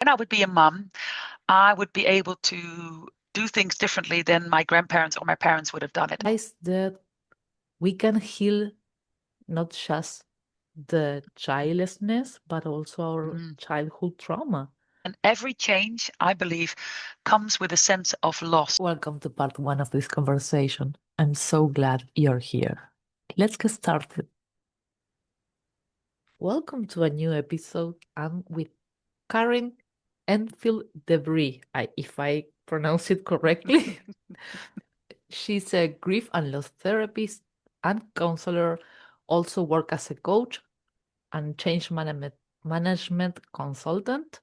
when I would be a mum, I would be able to do things differently than my grandparents or my parents would have done it. Is that we can heal not just the childlessness, but also our Mm. childhood trauma. And every change, I believe, comes with a sense of loss. Welcome to part one of this conversation. I'm so glad you're here. Let's get started. Welcome to a new episode. I'm with Karin Enfield-de Vries, if I pronounce it correctly. She's a grief and loss therapist and counselor, also work as a coach and change management consultant.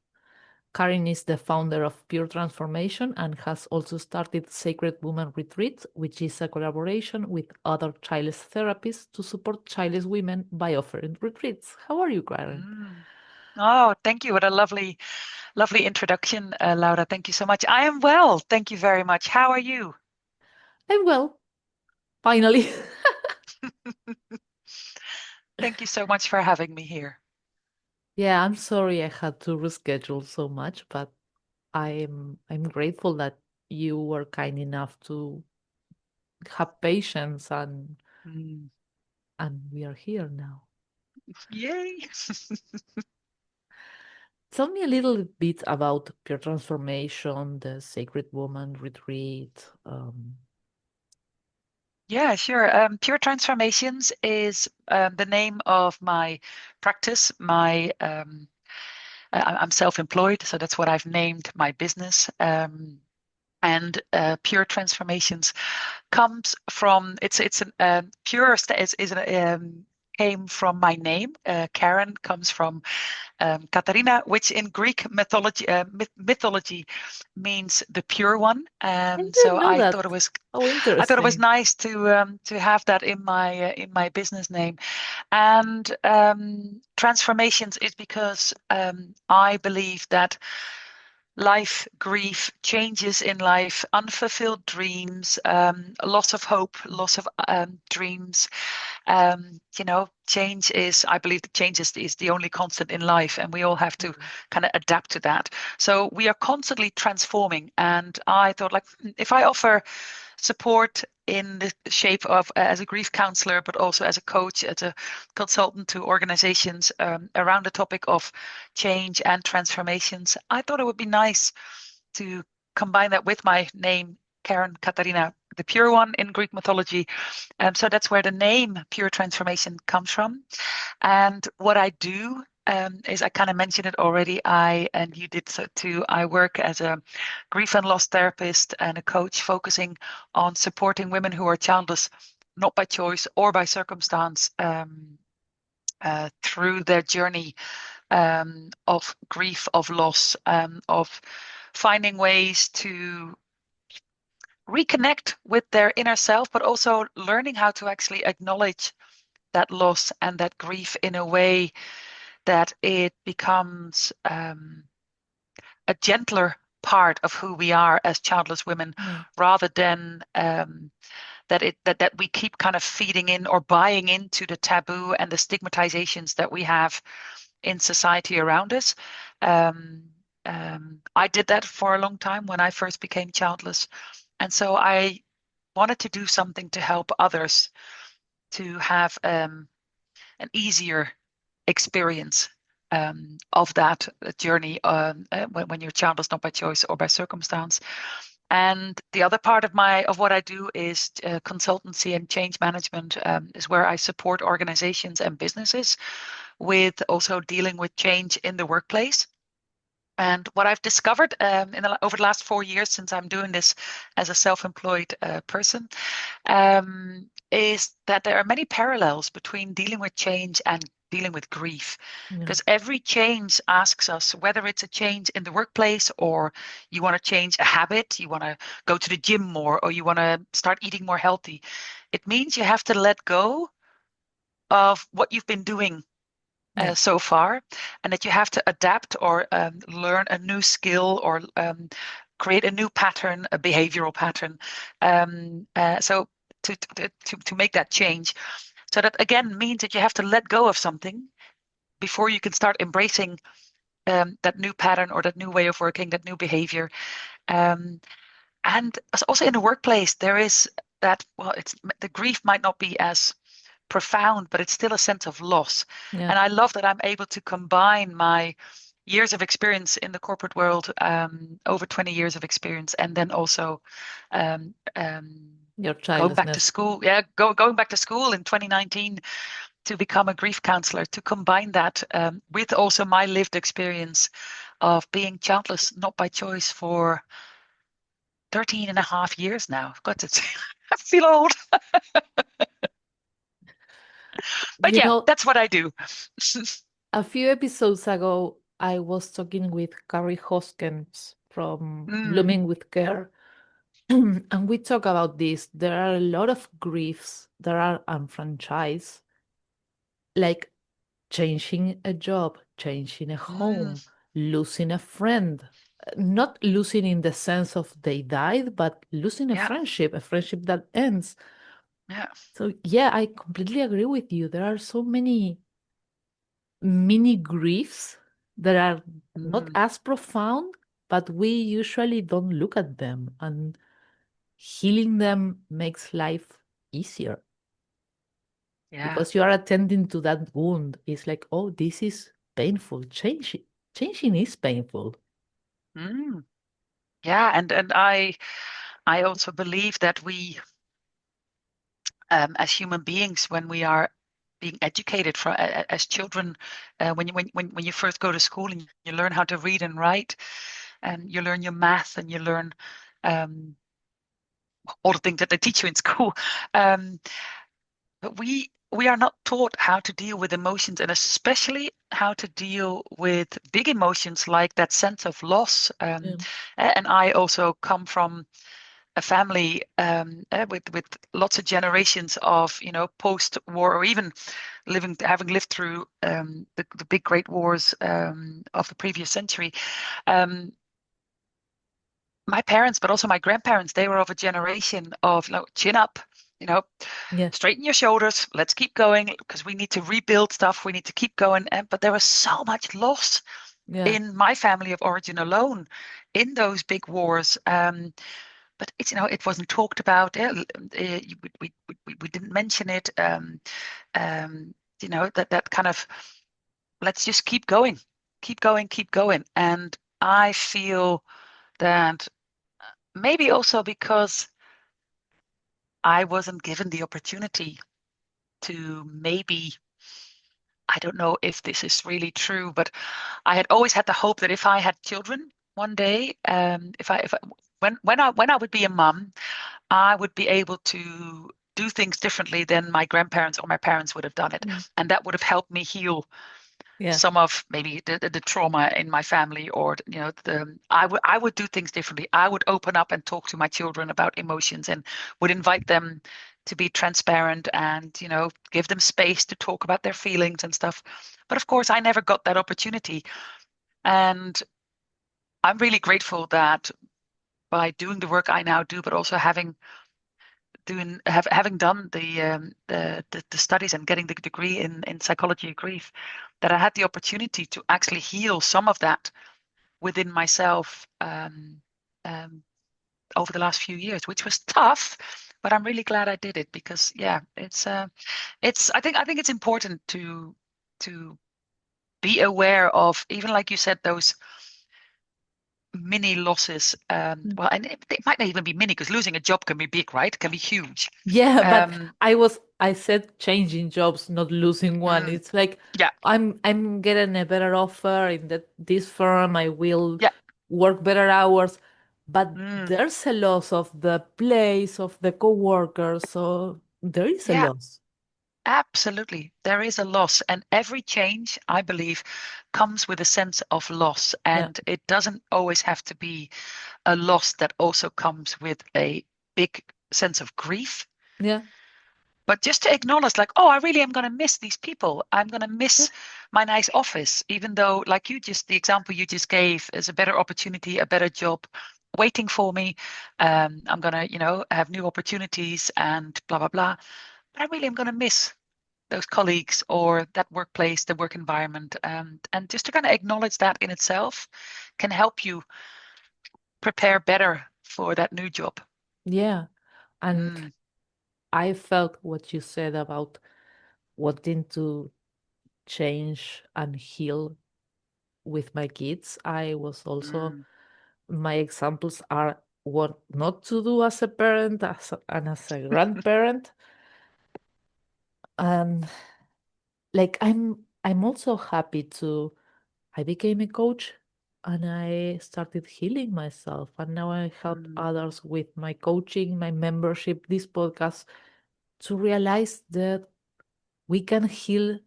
Karin is the founder of Pure Transformation and has also started Sacred Woman Retreats, which is a collaboration with other childless therapists to support childless women by offering retreats. How are you, Karin? Mm. Oh, thank you. What a lovely, lovely introduction, Laura. Thank you so much. I am well. Thank you very much. How are you? I'm well, finally. Thank you so much for having me here. Yeah, I'm sorry I had to reschedule so much, but I'm grateful that you were kind enough to have patience Mm. and we are here now. Yay. Tell me a little bit about Pure Transformation, the Sacred Woman Retreat. Yeah, sure. Pure Transformations is the name of my practice. I'm self-employed, so that's what I've named my business. And Pure Transformations comes from it's an pure is an came from my name. Karen comes from Katarina, which in Greek mythology means the pure one. I So didn't know that. How I thought it was interesting. nice to have that in my business name. And transformations is because I believe that life, grief, changes in life, unfulfilled dreams, loss of hope, loss of dreams. Change is, I believe that change is the only constant in life, and we all have to kind of adapt to that. So we are constantly transforming. And I thought, like, if I offer support in the shape of as a grief counselor, but also as a coach, as a consultant to organizations around the topic of change and transformations, I thought it would be nice to combine that with my name, Karen Katarina, the pure one in Greek mythology. So that's where the name Pure Transformation comes from. And what I do is I kind of mentioned it already. And you did so too. I work as a grief and loss therapist and a coach focusing on supporting women who are childless, not by choice or by circumstance, through their journey of grief, of loss, of finding ways to reconnect with their inner self, but also learning how to actually acknowledge that loss and that grief in a way that it becomes a gentler part of who we are as childless women, Yeah. rather than that we keep kind of feeding in or buying into the taboo and the stigmatizations that we have in society around us. I did that for a long time when I first became childless, and so I wanted to do something to help others to have an easier experience of that journey when your child is not by choice or by circumstance. And the other part of what I do is consultancy and change management, is where I support organizations and businesses with also dealing with change in the workplace. And what I've discovered over the last 4 years, since I'm doing this as a self-employed person, is that there are many parallels between dealing with change and dealing with grief. Yeah. Because every change asks us, whether it's a change in the workplace, or you want to change a habit, you want to go to the gym more, or you want to start eating more healthy. It means you have to let go of what you've been doing Yeah. so far, and that you have to adapt or learn a new skill, or create a new pattern, a behavioral pattern. So to make that change. So that again means that you have to let go of something before you can start embracing that new pattern or that new way of working, that new behavior. Um, and also in the workplace, there is that, well, it's the grief might not be as profound, but it's still a sense of loss. Yeah. And I love that I'm able to combine my years of experience in the corporate world, over 20 years of experience, and then also um, um, Your going back to childlessness. school. Yeah, going back to school in 2019 to become a grief counselor, to combine that with also my lived experience of being childless, not by choice, for 13 and a half years now. God, it's, I feel old. But You yeah, know, that's what I do. a few episodes ago, I was talking with Carrie Hoskins from Mm, Blooming with Care, and we talk about this. There are a lot of griefs that are unfranchised, like changing a job, changing a mm, home, losing a friend. Not losing in the sense of they died, but losing yeah, a friendship that ends. yeah. So, yeah, I completely agree with you. There are so many mini griefs that are not Mm, as profound, but we usually don't look at them, and healing them makes life easier yeah. because you are attending to that wound. It's like, oh, this is painful. Changing is painful. Mm, yeah. And I also believe that we, as human beings, when we are being educated as children, when you first go to school and you learn how to read and write, and you learn your math and you learn um, all the things that they teach you in school. Um, but we are not taught how to deal with emotions, and especially how to deal with big emotions like that sense of loss. Yeah. And I also come from a family with lots of generations of post-war, or even having lived through the big great wars of the previous century. Um, my parents, but also my grandparents, they were of a generation of, chin up, you know, Yeah. straighten your shoulders, let's keep going because we need to rebuild stuff, we need to keep going. But there was so much loss Yeah. in my family of origin alone in those big wars. But it wasn't talked about. We didn't mention it. That kind of, let's just keep going, keep going, keep going. And I feel that maybe also because I wasn't given the opportunity to, maybe, I don't know if this is really true, but I had always had the hope that if I had children one day, if I when I would be a mum, I would be able to do things differently than my grandparents or my parents would have done it, Mm. and that would have helped me heal Yeah. some of maybe the trauma in my family, or I would do things differently. I would open up and talk to my children about emotions, and would invite them to be transparent, and give them space to talk about their feelings and stuff. But of course I never got that opportunity, and I'm really grateful that by doing the work I now do, but also having done the studies and getting the degree in psychology of grief, that I had the opportunity to actually heal some of that within myself, um, over the last few years, which was tough, but I'm really glad I did it, because yeah, I think it's important to be aware of, even like you said, those mini losses. Mm. Well, and it might not even be mini, because losing a job can be big, right? It can be huge. Yeah, but Um, I said changing jobs, not losing one. mm, It's like yeah, I'm getting a better offer in this firm. I will yeah, work better hours, but mm, there's a loss of the place, of the coworkers, so there is a yeah. loss. Absolutely. There is a loss, and every change, I believe, comes with a sense of loss. Yeah, And it doesn't always have to be a loss that also comes with a big sense of grief. yeah, But just to acknowledge, like, oh, I really am going to miss these people. I'm going to yeah, miss my nice office, even though, like the example you just gave, is a better opportunity, a better job waiting for me. I'm going to, have new opportunities and blah, blah, blah. But I really am going to miss those colleagues or that workplace, the work environment, and just to kind of acknowledge that in itself can help you prepare better for that new job. Yeah. And Mm, I felt what you said about wanting to change and heal with my kids. I was also, mm, my examples are what not to do as a parent and as a grandparent. And like I'm also happy to I became a coach and I started healing myself. And now I help mm, others with my coaching, my membership, this podcast to realize that we can heal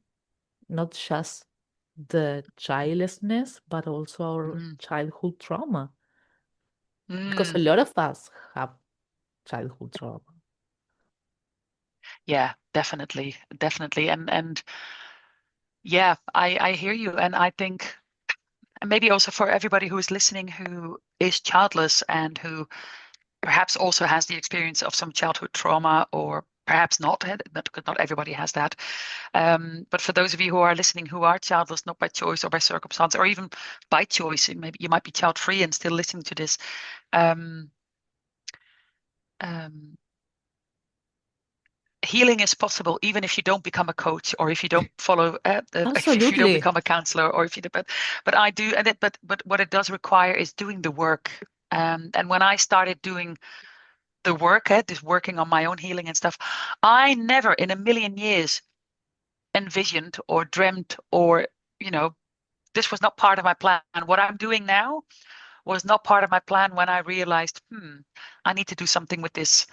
not just the childlessness, but also our mm, childhood trauma. Because a mm. lot of us have childhood trauma. Yeah, definitely, definitely. And yeah, I hear you. And I think, and maybe also for everybody who is listening who is childless and who perhaps also has the experience of some childhood trauma or perhaps not, because not everybody has that. But for those of you who are listening who are childless, not by choice or by circumstance, or even by choice, maybe you might be child free and still listening to this. Um, um, Healing is possible even if you don't become a coach or if you don't follow if you don't Absolutely. become a counselor or if you but I do and but what it does require is doing the work, and when I started doing the work, just working on my own healing and stuff, I never in a million years envisioned or dreamt or you know this was not part of my plan. What I'm doing now was not part of my plan when I realized I need to do something with this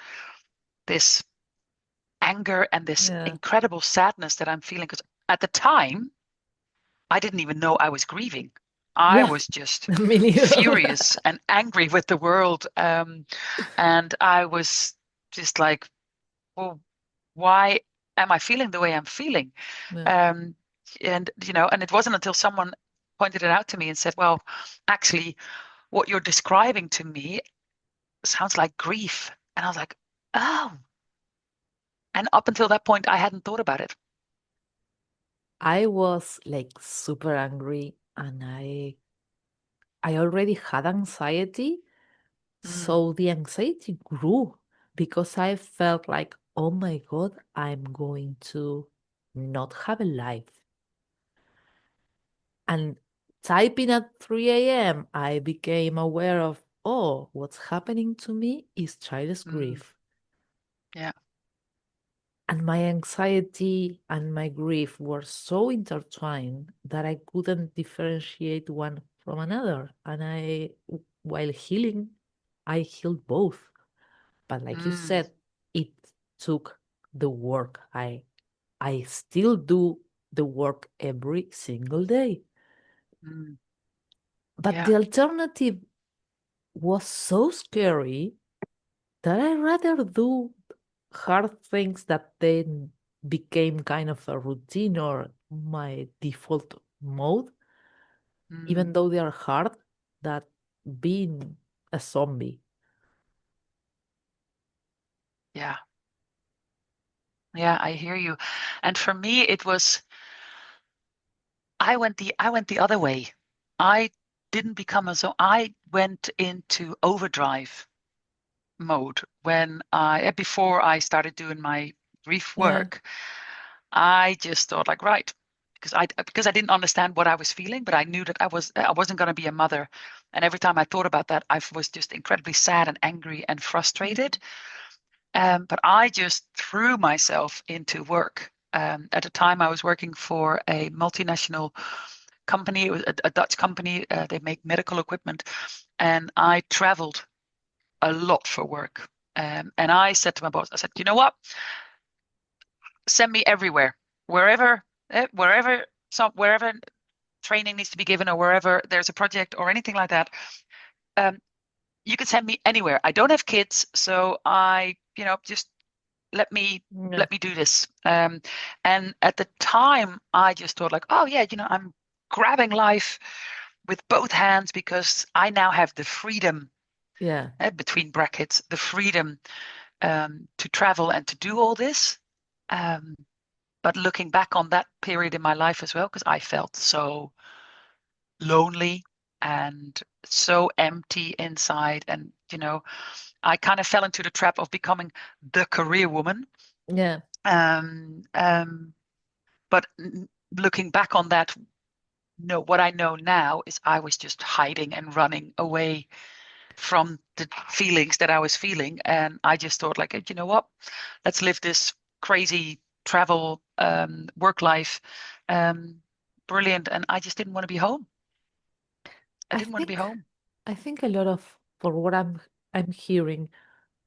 anger and this Yeah. incredible sadness that I'm feeling. Because at the time, I didn't even know I was grieving. I Yeah. was just Me neither. furious and angry with the world. And I was just like, well, why am I feeling the way I'm feeling? Yeah. Um, and it wasn't until someone pointed it out to me and said, well, actually, what you're describing to me sounds like grief. And I was like, oh. And up until that point, I hadn't thought about it. I was like super angry and I already had anxiety. Mm, So the anxiety grew because I felt like, oh my God, I'm going to not have a life. And typing at 3 a.m., I became aware of, oh, what's happening to me is childless mm, grief. yeah. And my anxiety and my grief were so intertwined that I couldn't differentiate one from another. And while healing, I healed both. But like you Mm, said, it took the work. I still do the work every single day. mm, But yeah. the alternative was so scary that I rather do hard things that then became kind of a routine or my default mode, even Mm, though they are hard, that being a zombie. yeah. Yeah, I hear you. And for me, it was I went the other way. I didn't become a so I went into overdrive mode when I before I started doing my grief Yeah, work. I just thought like, right, because I didn't understand what I was feeling, but I knew that I wasn't going to be a mother. And every time I thought about that, I was just incredibly sad and angry and frustrated. But I just threw myself into work. At the time, I was working for a multinational company. It was a Dutch company. They make medical equipment, and I traveled a lot for work. And I said to my boss, I said, you know what? Send me everywhere, wherever, wherever training needs to be given, or wherever there's a project or anything like that. Um, you can send me anywhere. I don't have kids, so just let me yeah, let me do this. And at the time, I just thought like, oh yeah, I'm grabbing life with both hands because I now have the freedom, yeah. between brackets, the freedom to travel and to do all this. Um, But looking back on that period in my life as well, because I felt so lonely and so empty inside. And, I kind of fell into the trap of becoming the career woman. Yeah. Um, um, but looking back on that, no, what I know now is I was just hiding and running away from the feelings that I was feeling. And I just thought, like, you know what? Let's live this crazy travel, work life. Um, Brilliant. And I just didn't want to be home. I I didn't want to be think home. I think a lot of for what I'm hearing,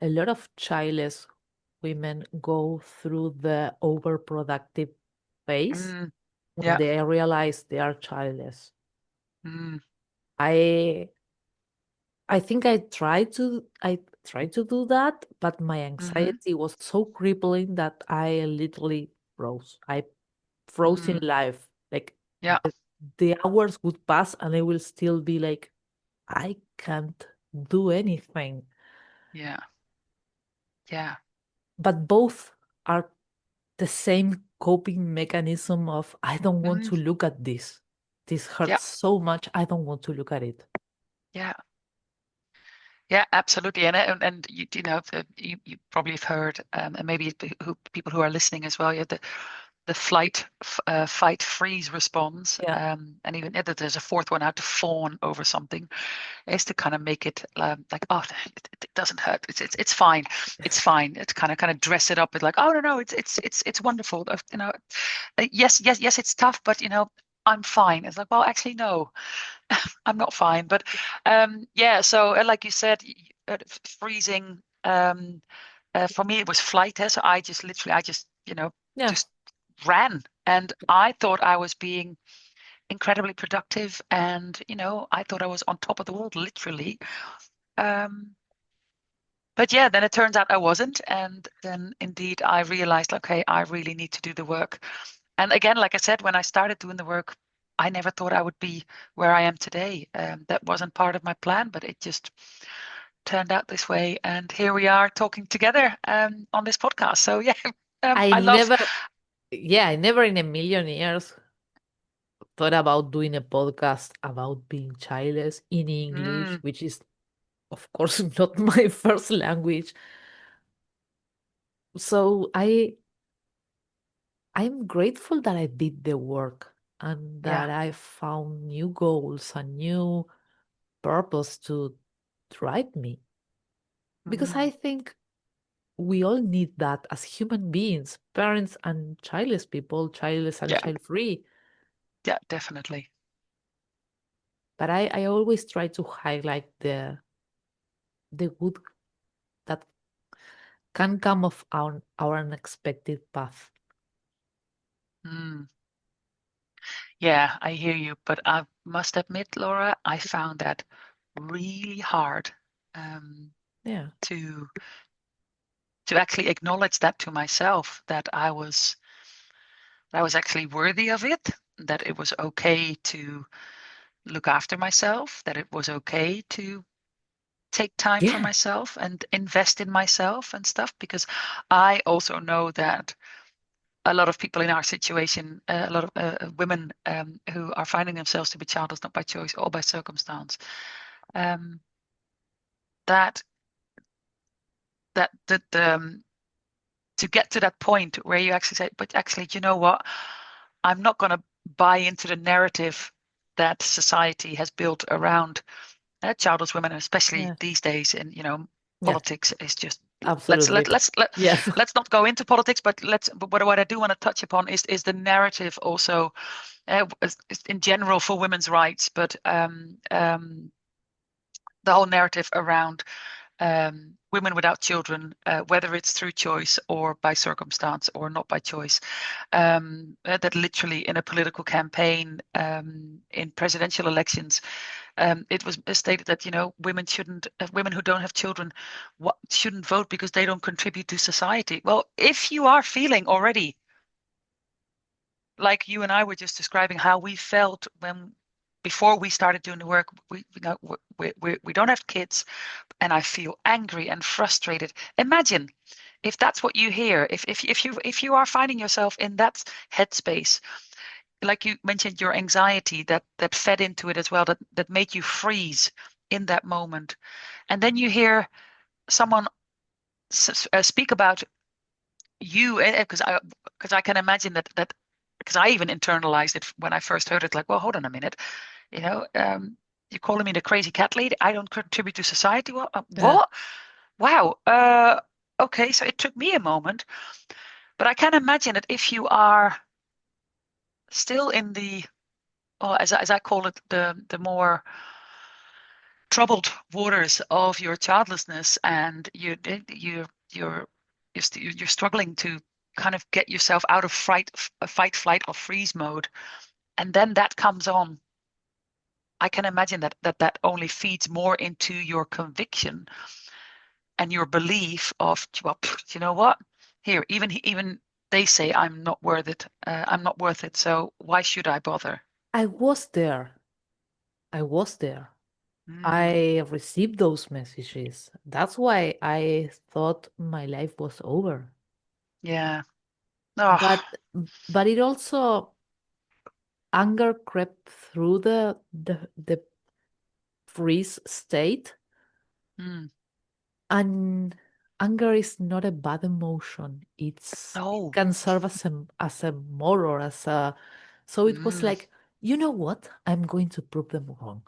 a lot of childless women go through the overproductive phase Mm, when yeah. they realize they are childless. Mm, I I think I tried to do that, but my hmm anxiety was so crippling that I literally froze. I froze in mm, life. Like yeah. the hours would pass and I will still be like, I can't do anything. Yeah. Yeah. But both are the same coping mechanism of I don't want Mm, to look at this. This yeah. hurts so much. I don't want to look at it. Yeah. Yeah, absolutely. And you probably have heard, and maybe people who are listening as well, the fight freeze response, Yeah. and even there's a fourth one, how to fawn over something, is to kind of make it, like, oh, it doesn't hurt, it's fine, it's fine. It's kind of dress it up with, like, oh, no, it's wonderful. Yes, it's tough, but I'm fine. It's like, well, actually, no, I'm not fine. But yeah, so like you said, freezing. For me, it was flight. So I just Yeah. just ran, and I thought I was being incredibly productive, and I thought I was on top of the world, literally. Um, but yeah, then it turns out I wasn't, and then indeed I realized, okay, I really need to do the work. And again, like I said, when I started doing the work, I never thought I would be where I am today. That wasn't part of my plan, but it just turned out this way. And here we are talking together, on this podcast. So yeah, I I love. never, yeah, I never in a million years thought about doing a podcast about being childless in English, Mm, which is, of course, not my first language. So I'm grateful that I did the work and yeah. that I found new goals and new purpose to drive me. Because I Mm, think we all need that as human beings, parents and childless people, childless and yeah. child free. Yeah. Definitely. But I always try to highlight the good that can come of our unexpected path. Mm, yeah, I hear you, but I must admit, Laura, I found that really hard, um, Yeah. to actually acknowledge that to myself, that I was actually worthy of it, that it was okay to look after myself, that it was okay to take time for Yeah. myself and invest in myself and stuff, because I also know that a lot of people in our situation, a lot of women, who are finding themselves to be childless, not by choice or by circumstance, um, that that to get to that point where you actually say, but actually, you know what? I'm not going to buy into the narrative that society has built around childless women, and especially Yeah. these days in Yeah. politics is just. Let's Absolutely. Yes. let's not go into politics, but what I do want to touch upon is the narrative also, in general for women's rights, but the whole narrative around women without children, whether it's through choice or by circumstance or not by choice, that literally in a political campaign, in presidential elections, it was stated that women who don't have children, shouldn't vote because they don't contribute to society. Well, if you are feeling already like you and I were just describing how we felt when before we started doing the work, we don't have kids, and I feel angry and frustrated. Imagine if that's what you hear, if you are finding yourself in that headspace, like you mentioned, your anxiety that fed into it as well, that made you freeze in that moment, and then you hear someone speak about you, because I can imagine that because I even internalized it when I first heard it, like, well, hold on a minute, you know, you're calling me the crazy cat lady. I don't contribute to society. What? Yeah. What? Wow. Okay, so it took me a moment, but I can imagine that if you are still in the, or as I call it, the more troubled waters of your childlessness, and you're struggling to kind of get yourself out of fight, flight, or freeze mode, and then that comes on. I can imagine that only feeds more into your conviction and your belief of, well, you know what? Here, even they say I'm not worth it. I'm not worth it. So why should I bother? I was there. I was there. Mm, I received those messages. That's why I thought my life was over. yeah. Oh, But but it also anger crept through the freeze state, mm, and anger is not a bad emotion. It no. can serve as a motor, as a, so it was Mm, like, you know what? I'm going to prove them wrong.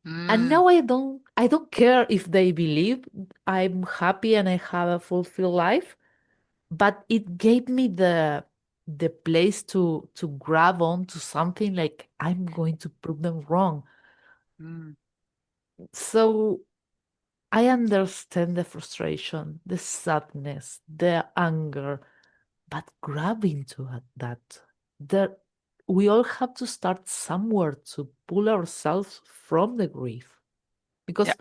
And mm, now I don't care if they believe I'm happy and I have a fulfilled life, but it gave me the place to grab on to something like I'm going to prove them wrong. mm, So I understand the frustration, the sadness, the anger, but grab into that. That we all have to start somewhere to pull ourselves from the grief, yeah. because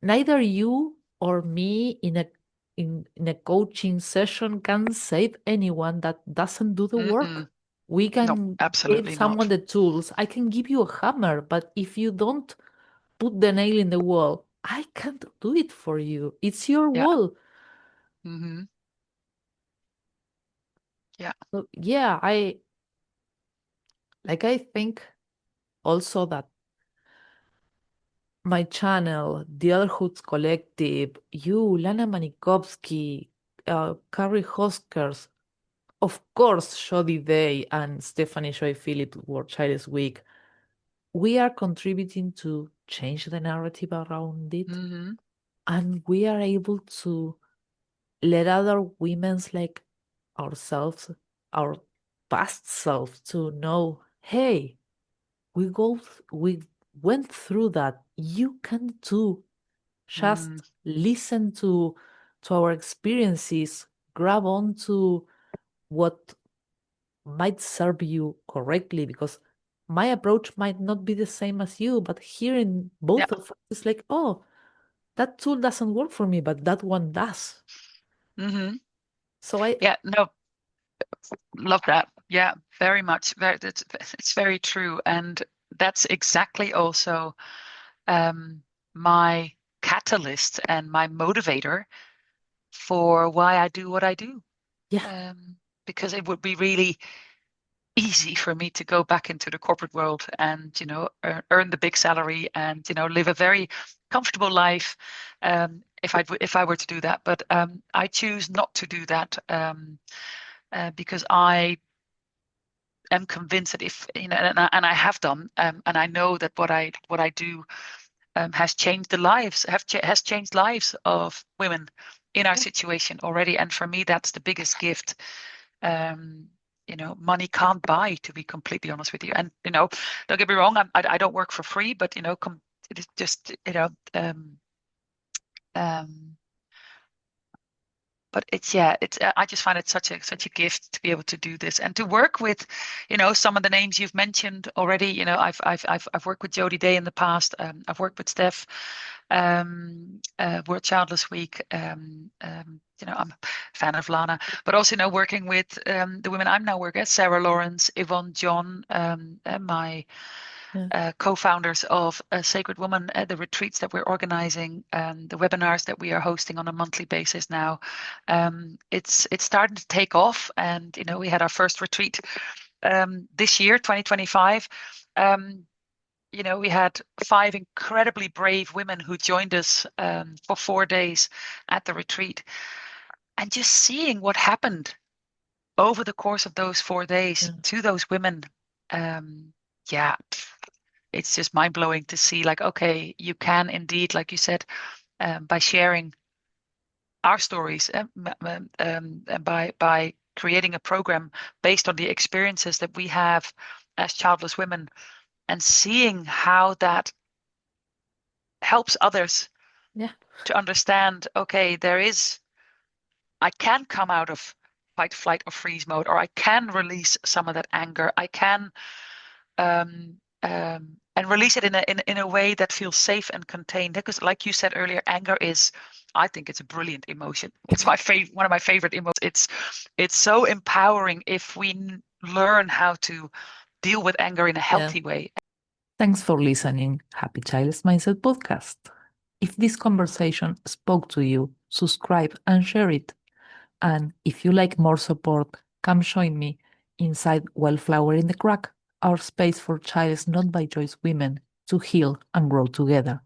neither you or me in a coaching session can save anyone that doesn't do the Mm-mm. work. We No, can give absolutely someone not. the tools. I can give you a hammer, but if you don't put the nail in the wall, I can't do it for you. It's your Yeah. wall. Hmm. Yeah. So yeah, I think also that my channel, the Otherhoods Collective, you, Lana Manikovsky, Carrie Hoskers, of course, Shoddy Day and Stephanie Joy Phillips were Childless Week. We are contributing to change the narrative around it, Hmm. and we are able to let other women's like ourselves, our past selves, to know, hey, we went through that. You can too. Mm, Just listen to our experiences, grab on to what might serve you correctly, because my approach might not be the same as you, but hearing yeah. both of us is like, oh, that tool doesn't work for me, but that one does. Hmm. So I, Yeah. No, love that. Yeah, very much. It's very true. And that's exactly also um, my catalyst and my motivator for why I do what I do. yeah, Because it would be really easy for me to go back into the corporate world and, earn the big salary and, live a very comfortable life, if I were to do that. But I choose not to do that, because I am convinced that if, and I have done, and I know that what I do has changed the lives, has changed lives of women in our yeah, situation already. And for me, that's the biggest gift. um, money can't buy, to be completely honest with you. And, don't get me wrong, I don't work for free, but, it is just, um, but it's, yeah, I just find it such a gift to be able to do this and to work with, some of the names you've mentioned already. I've worked with Jody Day in the past. I've worked with Steph, World Childless Week. I'm a fan of Lana, but also, working with the women I'm now working at, Sarah Lawrence, Yvonne, John, my co-founders of Sacred Woman, the retreats that we're organizing, the webinars that we are hosting on a monthly basis now. It's starting to take off, and we had our first retreat this year, 2025. We had 5 incredibly brave women who joined us for 4 days at the retreat, and just seeing what happened over the course of those 4 days to those women, it's just mind-blowing to see, like, okay, you can indeed, like you said, by sharing our stories, by creating a program based on the experiences that we have as childless women, and seeing how that helps others to understand, okay, I can come out of fight, flight, or freeze mode, or I can release some of that anger. I can and release it in a way that feels safe and contained. Because, like you said earlier, anger I think it's a brilliant emotion. It's one of my favorite emotions. It's so empowering if we learn how to deal with anger in a healthy way. Thanks for listening. Happy Childless Mindset podcast. If this conversation spoke to you, subscribe and share it. And if you like more support, come join me inside Wildflower in the Crack, our space for childless, not by choice women to heal and grow together.